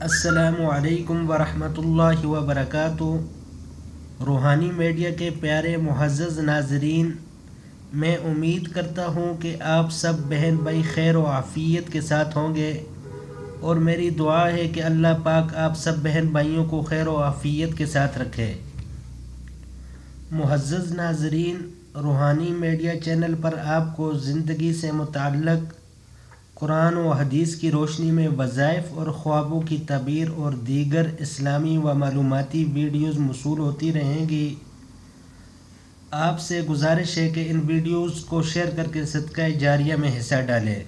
السلام علیکم ورحمۃ اللہ وبرکاتہ۔ روحانی میڈیا کے پیارے معزز ناظرین، میں امید کرتا ہوں کہ آپ سب بہن بھائی خیر و عافیت کے ساتھ ہوں گے، اور میری دعا ہے کہ اللہ پاک آپ سب بہن بھائیوں کو خیر و عافیت کے ساتھ رکھے۔ معزز ناظرین، روحانی میڈیا چینل پر آپ کو زندگی سے متعلق قرآن و حدیث کی روشنی میں وظائف اور خوابوں کی تعبیر اور دیگر اسلامی و معلوماتی ویڈیوز موصول ہوتی رہیں گی۔ آپ سے گزارش ہے کہ ان ویڈیوز کو شیئر کر کے صدقہ جاریہ میں حصہ ڈالیں۔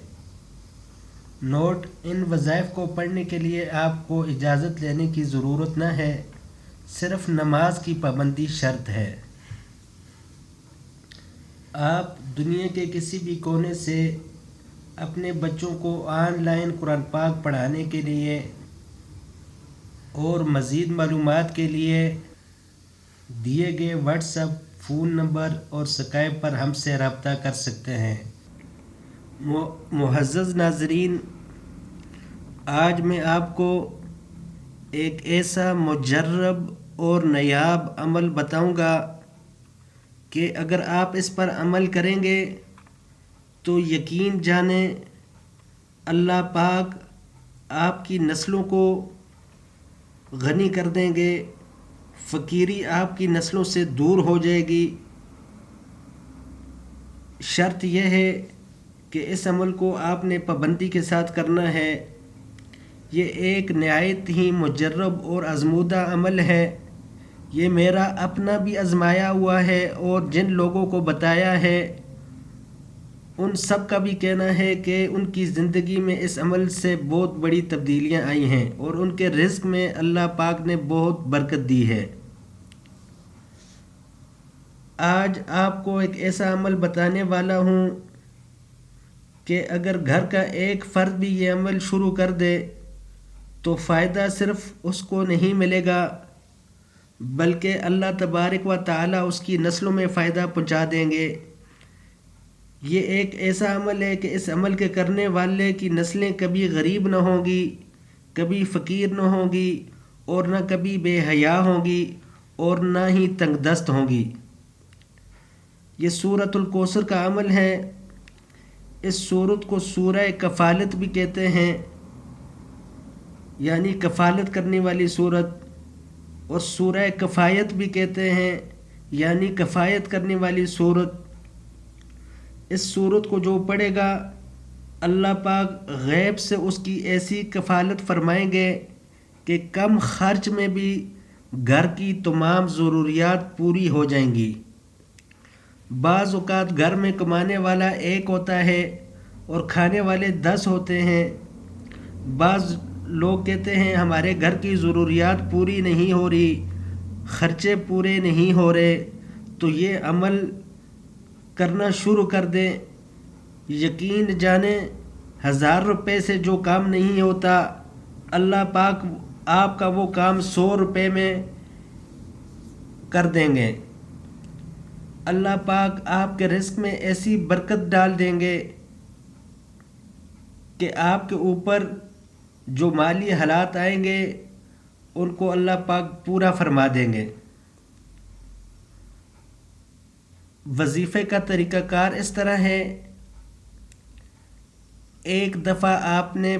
نوٹ: ان وظائف کو پڑھنے کے لیے آپ کو اجازت لینے کی ضرورت نہ ہے، صرف نماز کی پابندی شرط ہے۔ آپ دنیا کے کسی بھی کونے سے اپنے بچوں کو آن لائن قرآن پاک پڑھانے کے لیے اور مزید معلومات کے لیے دیے گئے واٹس ایپ فون نمبر اور اسکائپ پر ہم سے رابطہ کر سکتے ہیں۔ معزز ناظرین، آج میں آپ کو ایک ایسا مجرب اور نایاب عمل بتاؤں گا کہ اگر آپ اس پر عمل کریں گے تو یقین جانیں اللہ پاک آپ کی نسلوں کو غنی کر دیں گے، فقیری آپ کی نسلوں سے دور ہو جائے گی۔ شرط یہ ہے کہ اس عمل کو آپ نے پابندی کے ساتھ کرنا ہے۔ یہ ایک نہایت ہی مجرب اور آزمودہ عمل ہے۔ یہ میرا اپنا بھی آزمایا ہوا ہے، اور جن لوگوں کو بتایا ہے ان سب کا بھی کہنا ہے کہ ان کی زندگی میں اس عمل سے بہت بڑی تبدیلیاں آئی ہیں، اور ان کے رزق میں اللہ پاک نے بہت برکت دی ہے۔ آج آپ کو ایک ایسا عمل بتانے والا ہوں کہ اگر گھر کا ایک فرد بھی یہ عمل شروع کر دے تو فائدہ صرف اس کو نہیں ملے گا، بلکہ اللہ تبارک و تعالی اس کی نسلوں میں فائدہ پہنچا دیں گے۔ یہ ایک ایسا عمل ہے کہ اس عمل کے کرنے والے کی نسلیں کبھی غریب نہ ہوں گی، کبھی فقیر نہ ہوں گی، اور نہ کبھی بے حیا ہوں گی، اور نہ ہی تنگ دست ہوں گی۔ یہ سورۃ الکوثر کا عمل ہے۔ اس سورت کو سورہ کفالت بھی کہتے ہیں، یعنی کفالت کرنے والی سورت، اور سورہ کفایت بھی کہتے ہیں، یعنی کفایت کرنے والی سورت۔ اس سورت کو جو پڑھے گا اللہ پاک غیب سے اس کی ایسی کفالت فرمائیں گے کہ کم خرچ میں بھی گھر کی تمام ضروریات پوری ہو جائیں گی۔ بعض اوقات گھر میں کمانے والا ایک ہوتا ہے اور کھانے والے 10 ہوتے ہیں۔ بعض لوگ کہتے ہیں ہمارے گھر کی ضروریات پوری نہیں ہو رہی، خرچے پورے نہیں ہو رہے، تو یہ عمل کرنا شروع کر دیں۔ یقین جانیں 1000 روپے سے جو کام نہیں ہوتا، اللہ پاک آپ کا وہ کام 100 روپے میں کر دیں گے۔ اللہ پاک آپ کے رزق میں ایسی برکت ڈال دیں گے کہ آپ کے اوپر جو مالی حالات آئیں گے ان کو اللہ پاک پورا فرما دیں گے۔ وظیفے کا طریقہ کار اس طرح ہے: ایک دفعہ آپ نے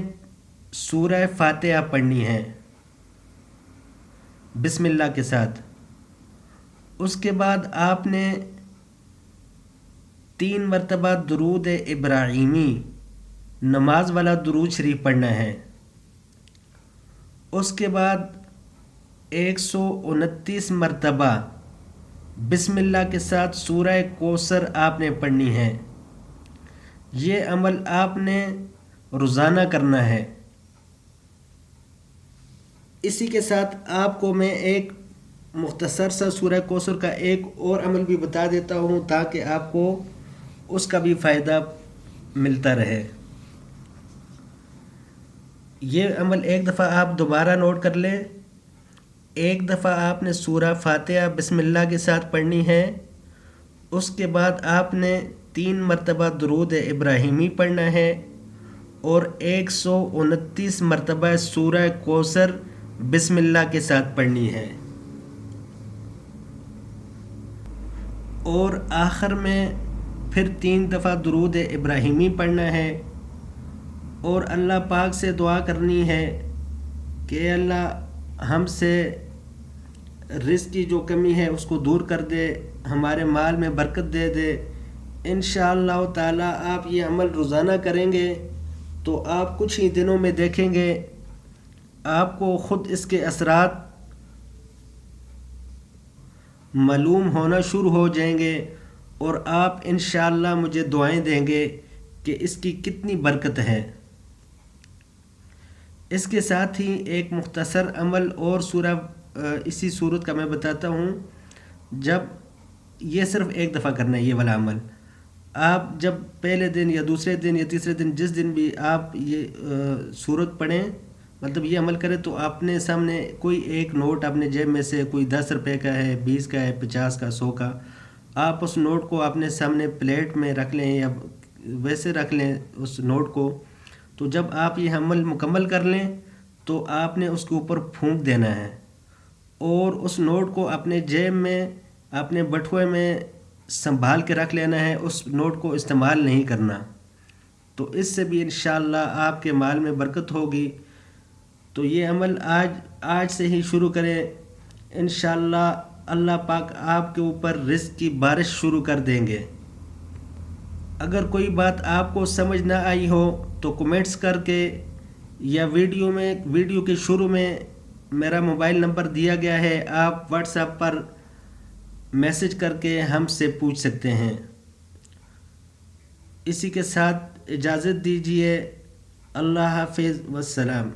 سورہ فاتحہ پڑھنی ہے بسم اللہ کے ساتھ۔ اس کے بعد آپ نے 3 مرتبہ درود ابراہیمی نماز والا درود شریف پڑھنا ہے۔ اس کے بعد 129 مرتبہ بسم اللہ کے ساتھ سورہ کوثر آپ نے پڑھنی ہے۔ یہ عمل آپ نے روزانہ کرنا ہے۔ اسی کے ساتھ آپ کو میں ایک مختصر سا سورہ کوثر کا ایک اور عمل بھی بتا دیتا ہوں تاکہ آپ کو اس کا بھی فائدہ ملتا رہے۔ یہ عمل ایک دفعہ آپ دوبارہ نوٹ کر لیں۔ ایک دفعہ آپ نے سورہ فاتحہ بسم اللہ کے ساتھ پڑھنی ہے۔ اس کے بعد آپ نے 3 مرتبہ درود ابراہیمی پڑھنا ہے، اور 129 مرتبہ سورہ کوثر بسم اللہ کے ساتھ پڑھنی ہے، اور آخر میں پھر 3 دفعہ درود ابراہیمی پڑھنا ہے، اور اللہ پاک سے دعا کرنی ہے کہ اے اللہ ہم سے رزق کی جو کمی ہے اس کو دور کر دے، ہمارے مال میں برکت دے دے۔ انشاءاللہ تعالی آپ یہ عمل روزانہ کریں گے تو آپ کچھ ہی دنوں میں دیکھیں گے آپ کو خود اس کے اثرات معلوم ہونا شروع ہو جائیں گے، اور آپ انشاءاللہ مجھے دعائیں دیں گے کہ اس کی کتنی برکت ہے۔ اس کے ساتھ ہی ایک مختصر عمل اور اسی صورت کا میں بتاتا ہوں۔ جب یہ صرف ایک دفعہ کرنا ہے یہ والا عمل، آپ جب پہلے دن یا دوسرے دن یا تیسرے دن جس دن بھی آپ یہ صورت پڑھیں، مطلب یہ عمل کریں، تو اپنے سامنے کوئی ایک نوٹ اپنے جیب میں سے، کوئی 10 روپے کا ہے، 20 کا ہے، 50 کا، 100 کا، آپ اس نوٹ کو اپنے سامنے پلیٹ میں رکھ لیں یا ویسے رکھ لیں اس نوٹ کو۔ تو جب آپ یہ عمل مکمل کر لیں تو آپ نے اس کے اوپر پھونک دینا ہے، اور اس نوٹ کو اپنے جیب میں، اپنے بٹوے میں سنبھال کے رکھ لینا ہے، اس نوٹ کو استعمال نہیں کرنا۔ تو اس سے بھی انشاءاللہ آپ کے مال میں برکت ہوگی۔ تو یہ عمل آج سے ہی شروع کریں، انشاءاللہ اللہ پاک آپ کے اوپر رزق کی بارش شروع کر دیں گے۔ اگر کوئی بات آپ کو سمجھ نہ آئی ہو تو کمنٹس کر کے، یا ویڈیو کے شروع میں میرا موبائل نمبر دیا گیا ہے، آپ واٹس ایپ پر میسج کر کے ہم سے پوچھ سکتے ہیں۔ اسی کے ساتھ اجازت دیجیے، اللہ حافظ والسلام۔